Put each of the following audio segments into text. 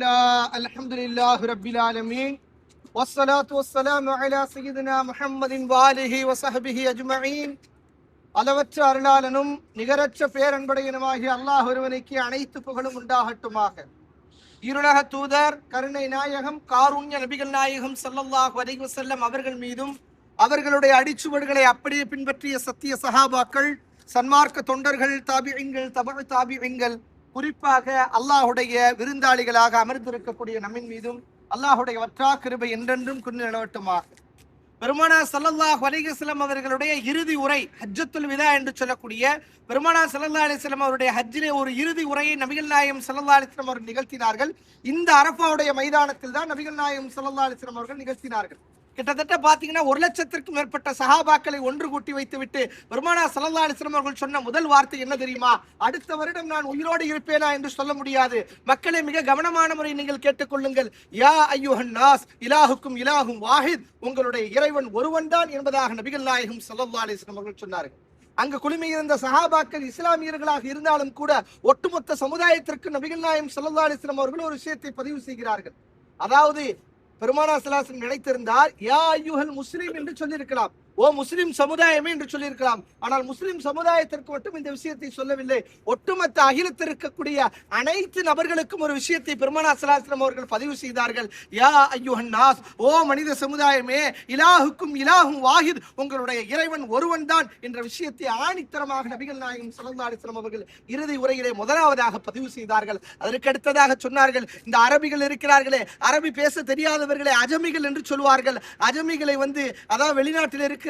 الحمد لله رب العالمين والصلاة والسلام على سيدنا محمد وآله وصحبه أجمعين. அளவற்ற அருளாளனும் நிகரற்ற பேரன்படையனுமாகிய அல்லாஹ் ஒருவனுக்கு அனைத்து புகழும் உண்டாகட்டுமாக. இருளக தூதர் கருணை நாயகம் காருண்ய நபிகள் நாயகம் ஸல்லல்லாஹு அலைஹி வஸல்லம் அவர்கள் மீதும் அவர்களுடைய அடிச்சுவடுகளை அப்படியே பின்பற்றிய சத்திய சஹாபாக்கள், சன்மார்க்க தொண்டர்கள், தாபிஈன்கள், தபஉ தாபிஈன்கள், குறிப்பாக அல்லாஹுடைய விருந்தாளிகளாக அமர்ந்திருக்கக்கூடிய நம்மின் மீதும் அல்லாஹுடைய வற்றா கிருபை என்றென்றும் குன்று நிலவட்டுமாக. பெருமானார் ஸல்லல்லாஹு அலைஹி வஸல்லம் அவர்களுடைய இறுதி உரை, ஹஜ்ஜத்துல் விதா என்று சொல்லக்கூடிய பெருமானார் ஸல்லல்லாஹு அலைஹி வஸல்லம் அவருடைய ஹஜ்ஜிலே ஒரு இறுதி உரையை நபிகள் நாயகம் ஸல்லல்லாஹு அலைஹி வஸல்லம் அவர்கள் நிகழ்த்தினார்கள். இந்த அரஃபாவுடைய மைதானத்தில் தான் நபிகள் நாயகம் ஸல்லல்லாஹு அலைஹி வஸல்லம் அவர்கள் நிகழ்த்தினார்கள். கிட்டத்தட்ட பாத்தீங்கன்னா 1,00,000க்கும் மேற்பட்ட சஹாபாக்களை ஒன்று கூட்டி வைத்துவிட்டு பெருமானார் ஸல்லல்லாஹு அலைஹி வஸல்லம் அவர்கள் சொன்ன முதல் வார்த்தை என்ன தெரியுமா? அடுத்த வருடம் நான் உயிரோடு இருப்பேனா என்று சொல்ல முடியாது. மக்களை மிக கவனமான முறை நீங்கள் கேட்டுக்கொள்ளுங்கள். யா அய்யுஹன் நாஸ் இலாஹுக்கும் இலாஹும் வாஹித், உங்களுடைய இறைவன் ஒருவன் தான் என்பதாக நபிகள் நாயகம் ஸல்லல்லாஹு அலைஹி வஸல்லம் அவர்கள் சொன்னார்கள். அங்கு குழுமியிருந்த சஹாபாக்கள் இஸ்லாமியர்களாக இருந்தாலும் கூட ஒட்டுமொத்த சமுதாயத்திற்கு நபிகள் நாயகம் ஸல்லல்லாஹு அலைஹி வஸல்லம் அவர்கள் ஒரு விஷயத்தை பதிவு செய்கிறார்கள். அதாவது பெருமானார் ஸல்லல்லாஹு அலைஹி வஸல்லம் நினைத்திருந்தார் யா அய்யுஹல் முஸ்லிம் என்று சொல்லியிருக்கலாம், ஓ முஸ்லிம் சமுதாயமே என்று சொல்லியிருக்கலாம். ஆனால் முஸ்லிம் சமுதாயத்திற்கு மட்டும் இந்த விஷயத்தை சொல்லவில்லை. ஒட்டுமொத்த அகிலத்தில் இருக்கக்கூடிய அனைத்து நபர்களுக்கும் ஒரு விஷயத்தை பெருமானார் ஸல்லல்லாஹு அலைஹி வஸல்லம் அவர்கள் பதிவு செய்தார்கள். யா அய்யுஹன் நாஸ், ஓ மனித சமுதாயமே, இலாஹுக்கும் இலாஹும் வாஹித், உங்களுடைய இறைவன் ஒருவன் தான் என்ற விஷயத்தை ஆணித்தரமாக நபிகள் நாயகம் ஸல்லல்லாஹு அலைஹி வஸல்லம் அவர்கள் இறுதி உரையிலே முதலாவதாக பதிவு செய்தார்கள். அதற்கு அடுத்ததாக சொன்னார்கள், இந்த அரபிகள் இருக்கிறார்களே, அரபி பேச தெரியாதவர்களை அஜமிகள் என்று சொல்வார்கள். அஜமிகளை அதாவது வெளிநாட்டில் இருக்கிறார்களே,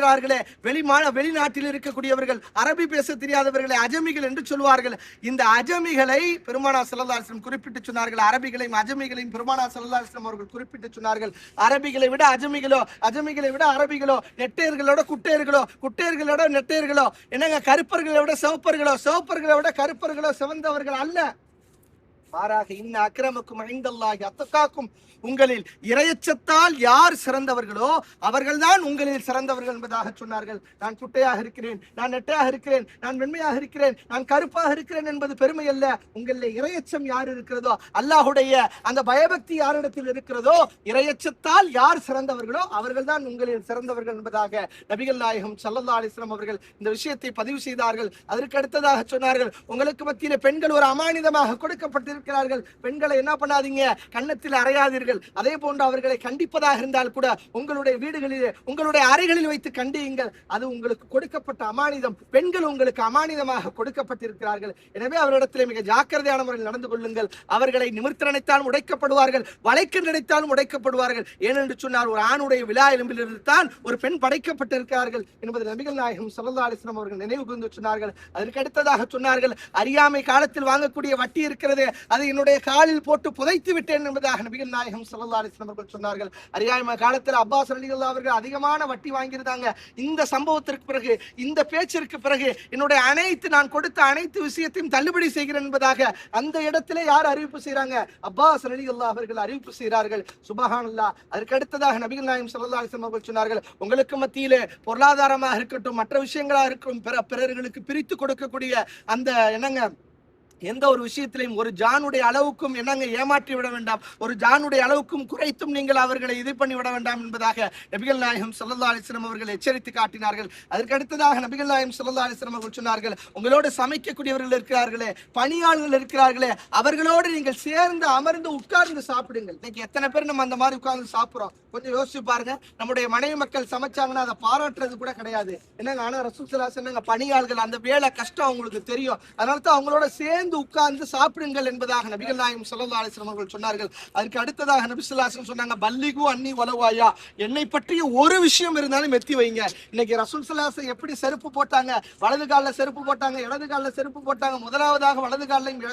வெளிநாட்டில் இருக்கக்கூடியவர்கள், அரபி பேச தெரியாதவர்களை அஜமிகள் என்று சொல்வார்கள். இந்த அஜமிகளை பெருமானார் ஸல்லல்லாஹு அலைஹி வஸல்லம் குறிப்பிட்டு சொன்னார்கள். அரபிகளையும் அஜமிகளையும் பெருமானார் ஸல்லல்லாஹு அலைஹி வஸல்லம் அவர்கள் குறிப்பிட்டு சொன்னார்கள். அரபிகளை விட அஜமிகளோ, அஜமிகளை விட அரபிகளோ, நெட்டேர்களோட குட்டேர்களோ, குட்டேர்களோட நெட்டேர்களோ, என்னங்க கருப்பர்களை விட சிவப்பர்களோ, சிவப்பர்களை விட கருப்பர்களோ சிவந்தவர்கள் அல்ல. மாறாக இன்ன அக்ரமக்கும் இன்தல்லாஹி அத்தகாக்கும், உங்களில் இறையச்சத்தால் யார் சிறந்தவர்களோ அவர்கள்தான் உங்களில் சிறந்தவர்கள் என்பதாக சொன்னார்கள். நான் குட்டையாக இருக்கிறேன், நான் நெட்டையாக இருக்கிறேன், நான் வெண்மையாக இருக்கிறேன், நான் கருப்பாக இருக்கிறேன் என்பது பெருமை அல்ல. உங்களில் இறையச்சம் யார் இருக்கிறதோ, அல்லாஹுடைய அந்த பயபக்தி யாரிடத்தில் இருக்கிறதோ, இறையச்சத்தால் யார் சிறந்தவர்களோ அவர்கள்தான் உங்களில் சிறந்தவர்கள் என்பதாக நபிகள் நாயகம் ஸல்லல்லாஹு அலைஹி வஸல்லம் அவர்கள் இந்த விஷயத்தை பதிவு செய்தார்கள். அதற்கு அடுத்ததாக சொன்னார்கள், உங்களுக்கு மத்தியிலே பெண்கள் ஒரு அமானிதமாக கொடுக்கப்பட்டிருக்கிறார்கள். பெண்களை என்ன பண்ணாதீங்க, கன்னத்தில் அறையாதீர்கள். அதே போன்று அவர்களை கண்டிப்பதாக இருந்தால் கூட உங்களுடைய வீடுகளிலே, உங்களுடைய அறைகளில் வைத்து கண்டியுங்கள். அது உங்களுக்கு கொடுக்கப்பட்ட அமானிதம். பெண்கள் உங்களுக்கு அமானிதமாக கொடுக்கப்பட்டிருக்கிறார்கள். எனவே அவரிடத்திலே மிக ஜாக்கிரதையான முறையில் நடந்து கொள்ளுங்கள். அவர்களை நிமிர்த்த நினைத்தாலும் உடைக்கப்படுவார்கள், வளைக்க நினைத்தாலும் உடைக்கப்படுவார்கள். ஏனென்று சொன்னால் ஒரு ஆணுடைய விழா எலும்பிலிருந்து தான் ஒரு பெண் படைக்கப்பட்டிருக்கிறார்கள் என்பது நபிகள் நாயகம் ஸல்லல்லாஹு அலைஹி வஸல்லம் அவர்கள் நினைவு கூர்ந்து சொன்னார்கள். அதற்கு அடுத்ததாக சொன்னார்கள், அறியாமை காலத்தில் வாங்கக்கூடிய வட்டி இருக்கிறது, அதை என்னுடைய காலில் போட்டு புதைத்து விட்டேன் என்பதாக நபிகள் நாயகம் ஸல்லல்லாஹு அலைஹி வஸல்லம் அவர்கள் சொன்னார்கள். அறியாமை காலத்தில் அப்பாஸ் ரலியல்லாஹு அவர்கள் அதிகமான வட்டி வாங்கியிருந்தாங்க. இந்த சம்பவத்திற்கு பிறகு, இந்த பேச்சிற்கு பிறகு என்னுடைய நான் கொடுத்த அனைத்து விஷயத்தையும் தள்ளுபடி செய்கிறேன் என்பதாக அந்த இடத்திலே யார் அறிவிப்பு செய்யறாங்க? அப்பாஸ் ரலியல்லாஹு அவர்கள் அறிவிப்பு செய்கிறார்கள். சுப்ஹானல்லாஹ். அதற்கு அடுத்ததாக நபிகள் நாயகம் ஸல்லல்லாஹு அலைஹி வஸல்லம் அவர்கள் சொன்னார்கள், உங்களுக்கு மத்தியிலே பொருளாதாரமாக இருக்கட்டும், மற்ற விஷயங்களாக இருக்கும், பிறர்களுக்கு பிரித்து கொடுக்கக்கூடிய அந்த எந்த ஒரு விஷயத்திலையும் ஒரு ஜானுடைய அளவுக்கும் ஏமாற்றி விட வேண்டாம், ஒரு ஜானுடைய அளவுக்கும் குறைத்தும் நீங்கள் அவர்களை இது பண்ணி விட வேண்டாம் என்பதாக நபிகள் நாயகம் ஸல்லல்லாஹு அலைஹி வஸல்லம் அவர்கள் எச்சரித்து காட்டினார்கள். அதற்கு அடுத்ததாக நபிகள் நாயகம் ஸல்லல்லாஹு அலைஹி வஸல்லம் அவர்கள் சொன்னார்கள், உங்களோடு சமைக்கக்கூடியவர்கள் இருக்கிறார்களே, பணியாளர்கள் இருக்கிறார்களே, அவர்களோடு நீங்கள் சேர்ந்து அமர்ந்து உட்கார்ந்து சாப்பிடுங்கள். இன்னைக்கு எத்தனை பேர் நம்ம அந்த மாதிரி உட்கார்ந்து சாப்பிடுறோம்? கொஞ்சம் யோசிச்சு பாருங்க. நம்முடைய மனைவி மக்கள் சமைச்சாங்கன்னா அதை பாராட்டுறது கூட கிடையாது. ஆனா ரசூல் ஸல்லல்லாஹு அலைஹி வஸல்லம் பணியாளர்கள் அந்த வேலை கஷ்டம் அவங்களுக்கு தெரியும், அதனால தான் அவங்களோட சேர்ந்து உட்கார்ந்து சாப்பிடுங்கள் என்பதாக நபிகள் நாயகம் ஸல்லல்லாஹு அலைஹி வஸல்லம் அவர்கள் சொன்னார்கள். அதுக்கு அடுத்ததாக நபி ஸல்லல்லாஹு அலைஹி வஸல்லம் சொன்னாங்க, பல்லிகு அன்னி வலவாயா, என்னை பற்றிய ஒரு விஷயம் இருந்தாலும் எத்தி வைங்க. இன்னைக்கு ரசூல் ஸல்லல்லாஹு அலைஹி வஸல்லம் எப்படி செருப்பு போட்டாங்க? வலது காலில் செருப்பு போட்டாங்க, இடது காலில் செருப்பு போட்டாங்க. முதலாவதாக வலது காலையும்,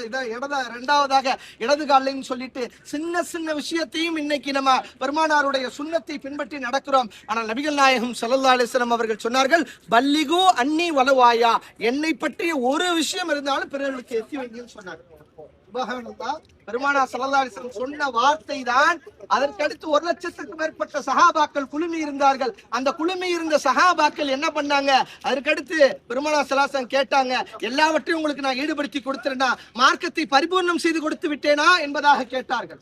இரண்டாவதாக இடது காலையும் சொல்லிட்டு சின்ன சின்ன விஷயத்தையும் இன்னைக்கு நம்ம பெருமானாருடைய சுன்னத்தை பின்பற்றி நடக்கிறோம். ஆனால் நபிகள் நாயகம் ஸல்லல்லாஹு அலைஹி வஸல்லம் அவர்கள் சொன்னார்கள், பல்லிகு அன்னி வலவாயா, என்னை பற்றிய ஒரு விஷயம் இருந்தாலும் பிறர்களுக்கு எத்தி வைங்க சொன்னார். பெருமானார் ஸல்லல்லாஹு அலைஹி வஸல்லம் சொன்ன வார்த்தை தான். அதற்கு அடுத்து 1,00,000க்கும் மேற்பட்ட சஹாபாக்கள் குழுமி இருந்தார்கள். அந்த குழுமி இருந்த சஹாபாக்கள் என்ன பண்ணாங்க? அதற்கு அடுத்து பெருமானார் ஸல்லல்லாஹு அலைஹி வஸல்லம் கேட்டாங்க, எல்லாவற்றையும் உங்களுக்கு நான் ஈடுபடுத்தி கொடுத்திருந்தா, மார்க்கத்தை பரிபூர்ணம் செய்து கொடுத்து விட்டேனா என்பதாக கேட்டார்கள்.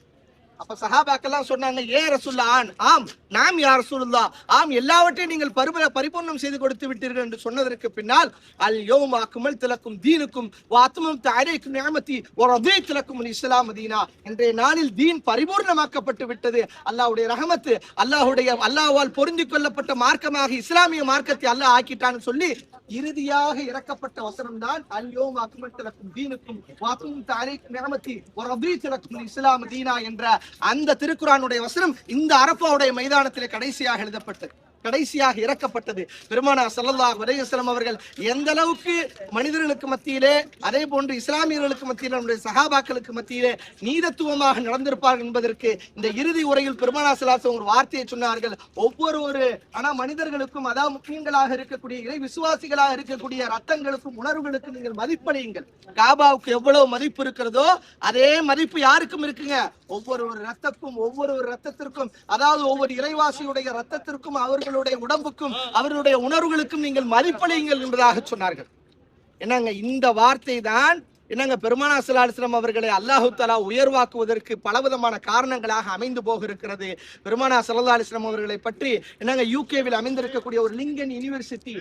அப்ப சஹாபாக்கெல்லாம் சொன்னாங்க, ஏ ரசூலுல்லாஹ், ஆம் நாம் யா ரசூலுல்லாஹ், ஆம் எல்லாவற்றையும் நீங்கள் பரிபூர்ணம் செய்து கொடுத்து விட்டீர்கள் என்று சொன்னதற்கு பின்னால், அல் யௌம அக்மல்து லக்கும் தீனுக்கும் வ அத்மம்து அலைக்கும் நிஅமதி வ ரதீது லக்கும் அல் இஸ்லாம் தீனா. இன்றைய நாளில் தீன் பரிபூர்ணமாக்கப்பட்டு விட்டது. அல்லாஹ்வுடைய ரஹமத்து, அல்லாஹ்வால் பொருந்திக் கொள்ளப்பட்ட மார்க்கமாக இஸ்லாமிய மார்க்கத்தை அல்லாஹ் ஆக்கிட்டான்னு சொல்லி இறுதியாக இறக்கப்பட்ட வசனம் தான் அல் யௌம அக்மல்து லக்கும் தீனுக்கும் வ அத்மம்து அலைக்கும் நிஅமதி வ ரதீது லக்கும் அல் இஸ்லாம் தீனா என்ற அந்த திருக்குர்ஆனுடைய வசனம் இந்த அரஃபாவுடைய மைதானத்திலே கடைசியாக எழுதப்பட்டது, கடைசியாக இறக்கப்பட்டது. பெருமானார் ஸல்லல்லாஹு அலைஹி வஸல்லம் அவர்கள் எந்த அளவுக்கு மனிதர்களுக்கு மத்தியிலே, அதே போன்று இஸ்லாமியர்களுக்கு மத்தியிலே, நம்முடைய சஹாபாக்களுக்கு மத்தியிலே நீதத்துவமாக நடந்திருப்பார்கள் என்பதற்கு இந்த இறுதி உரையில் பெருமானார் ஸல்லல்லாஹு அலைஹி வஸல்லம் ஒரு வார்த்தையை சொன்னார்கள். ஒவ்வொரு மனிதர்களுக்கும், அதாவது முஸ்லிம்களாக இருக்கக்கூடிய, இறை விசுவாசிகளாக இருக்கக்கூடிய ரத்தங்களுக்கும் உணர்வுகளுக்கும் நீங்கள் மதிப்பளியுங்கள். காபாவுக்கு எவ்வளவு மதிப்பு இருக்கிறதோ அதே மதிப்பு யாருக்கும் இருக்குங்க. ஒவ்வொரு ரத்தத்திற்கும், அதாவது ஒவ்வொரு இறைவாசியுடைய ரத்தத்திற்கும், அவர்களுடைய உடம்புக்கும், அவர்களுடைய உணர்வுகளுக்கும் நீங்கள் மதிப்பளியுங்கள் என்பதாக சொன்னார்கள். என்னங்க இந்த வார்த்தை தான் என்னங்க பெருமானார் ஸல்லல்லாஹு அலைஹி வஸல்லம் அவர்களை அல்லாஹ் தஆலா உயர்வாக்குவதற்கு பலவிதமான காரணங்களாக அமைந்து போகிறது. பெருமானார் ஸல்லல்லாஹு அலைஹி வஸல்லம் அவர்களை பற்றி என்னங்க யூகேவில் அமைந்திருக்கக்கூடிய ஒரு லிங்கன் யூனிவர்சிட்டி,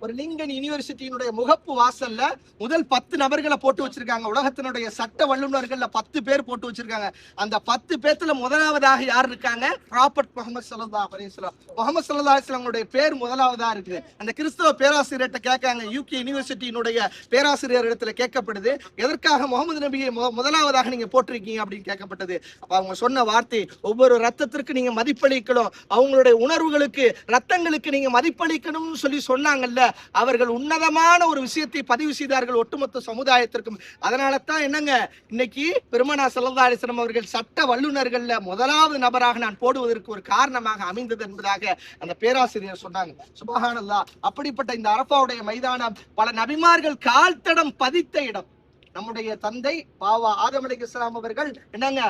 ஒரு லிங்கன் யூனிவர்சிட்டியினுடைய முகப்பு வாசல்ல முதல் 10 நபர்களை போட்டு வச்சிருக்காங்க. உலகத்தினுடைய சட்ட வல்லுநர்கள்ல 10 பேர் போட்டு வச்சிருக்காங்க. அந்த 10 பேர்ல முதலாவதாக யார் இருக்காங்க? ப்ராஃபட் முஹம்மது ஸல்லல்லாஹு அலைஹி வஸல்லம். முஹம்மது ஸல்லல்லாஹு அலைஹி வஸல்லமுடைய பேர் முதலாவதா இருக்குது. அந்த கிறிஸ்தவ பேராசிரியர்கிட்ட கேட்காங்க, யூகே யூனிவர்சிட்டியினுடைய பேராசிரியர் இடத்துல கேட்கப்படுது, எதற்காக முகமது நபியை முதலாவதாக நீங்க போட்டிருக்கீங்க அப்படின்னு கேட்கப்பட்டது. அப்ப அவங்க சொன்ன வார்த்தை, ஒவ்வொரு ரத்தத்திற்கு நீங்க மதிப்பளிக்கணும், அவங்களுடைய உணர்வுகளுக்கு, ரத்தங்களுக்கு நீங்க மதிப்பளிக்கணும்னு சொல்லி சொன்னாங்கல்ல. அவர்கள் உன்னதமான ஒரு விஷயத்தை பதிவு செய்தார்கள் ஒட்டுமொத்த சமுதாயத்திற்கும். அதனால தான் என்னங்க இன்னைக்கு பெருமானார் ஸல்லல்லாஹு அலைஹி வஸல்லம் அவர்கள் சட்ட வல்லுநர்கள்ல முதலாவது நபராக நான் போடுவதற்கு ஒரு காரணமாக அமைந்தது என்பதாக அந்த பேராசிரியர் சொன்னாங்க. சுப்ஹானல்லாஹ். அப்படிப்பட்ட இந்த அரஃபாவுடைய மைதானம் பல நபிமார்கள் கால்தடம் பதித்த இடம். நம்முடைய தந்தை பாவா ஆதம் அலைஹிஸ்ஸலாம் அவர்கள் என்னங்க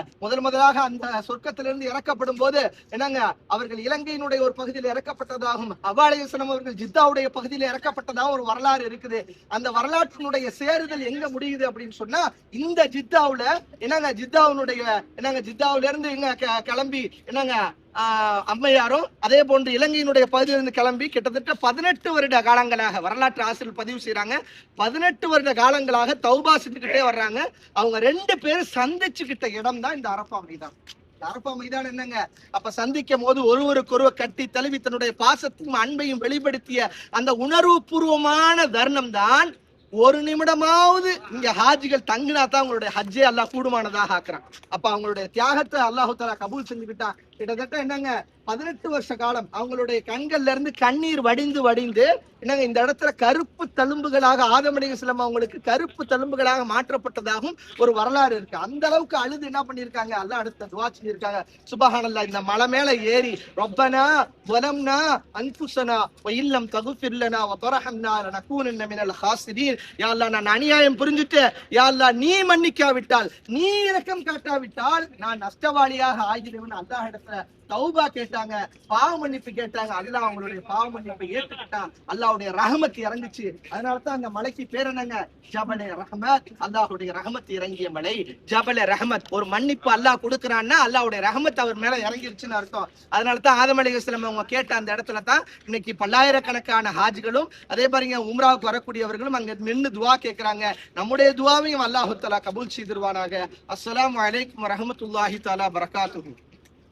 முதலாக அந்த சொர்க்கத்திலிருந்து இறக்கப்படும் போது என்னங்க அவர்கள் இலங்கையினுடைய ஒரு பகுதியில் இறக்கப்பட்டதாகும். ஹவ்வா அலைஹிஸ்ஸலாம் அவர்கள் ஜித்தாவுடைய பகுதியில் இறக்கப்பட்டதாக ஒரு வரலாறு இருக்குது. அந்த வரலாற்றினுடைய சேருதல் எங்க முடியுது அப்படின்னு சொன்னா இந்த ஜித்தாவுல என்னங்க ஜித்தாவுல இருந்து எங்க கிளம்பி என்னங்க அம்மையாரும் அதே போன்று இலங்கையினுடைய பகுதியிலிருந்து கிளம்பி கிட்டத்தட்ட 18 வருட காலங்களாக வரலாற்று ஆசிரியர் பதிவு செய்யறாங்க. 18 வருட காலங்களாக தௌபா செஞ்சுக்கிட்டே வர்றாங்க. அவங்க 2 பேரும் சந்திச்சுக்கிட்ட இடம் தான் இந்த அரஃபா மைதானம். அரஃபா மைதானம் என்னங்க, அப்ப சந்திக்கும் போது ஒருவருக்கொருவர் கட்டி தழுவி தன்னுடைய பாசத்தையும் அன்பையும் வெளிப்படுத்திய அந்த உணர்வு பூர்வமான தருணம் தான். ஒரு நிமிடமாவது இங்க ஹாஜிகள் தங்கினா தான் அவங்களுடைய ஹஜ்ஜே அல்லாஹ் கூடுமானதாக ஆக்குறான். அப்ப அவங்களுடைய தியாகத்தை அல்லாஹ் தஆலா கபூல் செஞ்சுக்கிட்டான். கிட்டத்தட்ட என்னங்க 18 வருஷ காலம் அவங்களுடைய கண்கள்ல இருந்து கண்ணீர் வடிந்து என்னங்க இந்த இடத்துல கருப்பு தழும்புகளாக ஆதம் அலைஹிஸ்ஸலாம் அவங்களுக்கு கருப்பு தழும்புகளாக மாற்றப்பட்டதாகவும் ஒரு வரலாறு இருக்கு. அந்த அளவுக்கு அழுது என்ன பண்ணிருக்காங்க, அல்லாஹ் அடுத்த துஆ செஞ்சிருக்காங்க. சுப்ஹானல்லாஹ். இந்த மலை மேல ஏறி ரப்பனா வலம்னா அன்ஃபுஸனா வ இல்லம் தக்ஃபிர் லனா வ தர்ஹம்னா லனகூனன்ன மினல் ஹாஸிரீன். யா அல்லாஹ், நான் அநியாயம் புரிஞ்சுட்டு, யா அல்லாஹ் நீ மன்னிக்காவிட்டால், நீ இரக்கம் காட்டாவிட்டால் நான் நஷ்டவாளியாக ஆகிடுவேன். அல்லாஹ் இடத்துல தௌபா கேட்டாங்க, பாவ மன்னிப்பு கேட்டாங்க. அல்லாஹ் அவங்களுடைய பாவ மன்னிப்பை ஏற்றுக்கிட்டான். அல்லாஹ்வுடைய ரஹமத் இறங்குச்சு. அதனாலதான் அந்த மலைக்கு பேர் என்னங்க, ஜபலே ரஹமத். அல்லாஹ்வுடைய ரஹமத் இறங்கிய மலை ஜபலே ரஹமத். ஒரு மன்னிப்பு அல்லாஹ் கொடுக்கறான்னா அல்லாஹ்வுடைய ரஹமத் அவர் மேல இறங்கிருச்சுன்னு அர்த்தம். அதனாலதான் ஆதம் அலைஹிஸ்ஸலாம் அவங்க கேட்ட அந்த இடத்துல தான் இன்னைக்கு பல்லாயிரக்கணக்கான ஹாஜிகளும் அதே பாருங்க உம்ராவுக்கு வரக்கூடியவர்களும் அங்க நின்று துவா கேட்கிறாங்க. நம்முடைய துவாவையும் அல்லாஹ் தஆலா கபூல் செய்திருவானாக. அஸ்ஸலாமு அலைக்கும் வரஹ்மத்துல்லாஹி தஆலா பரகாத்துஹு.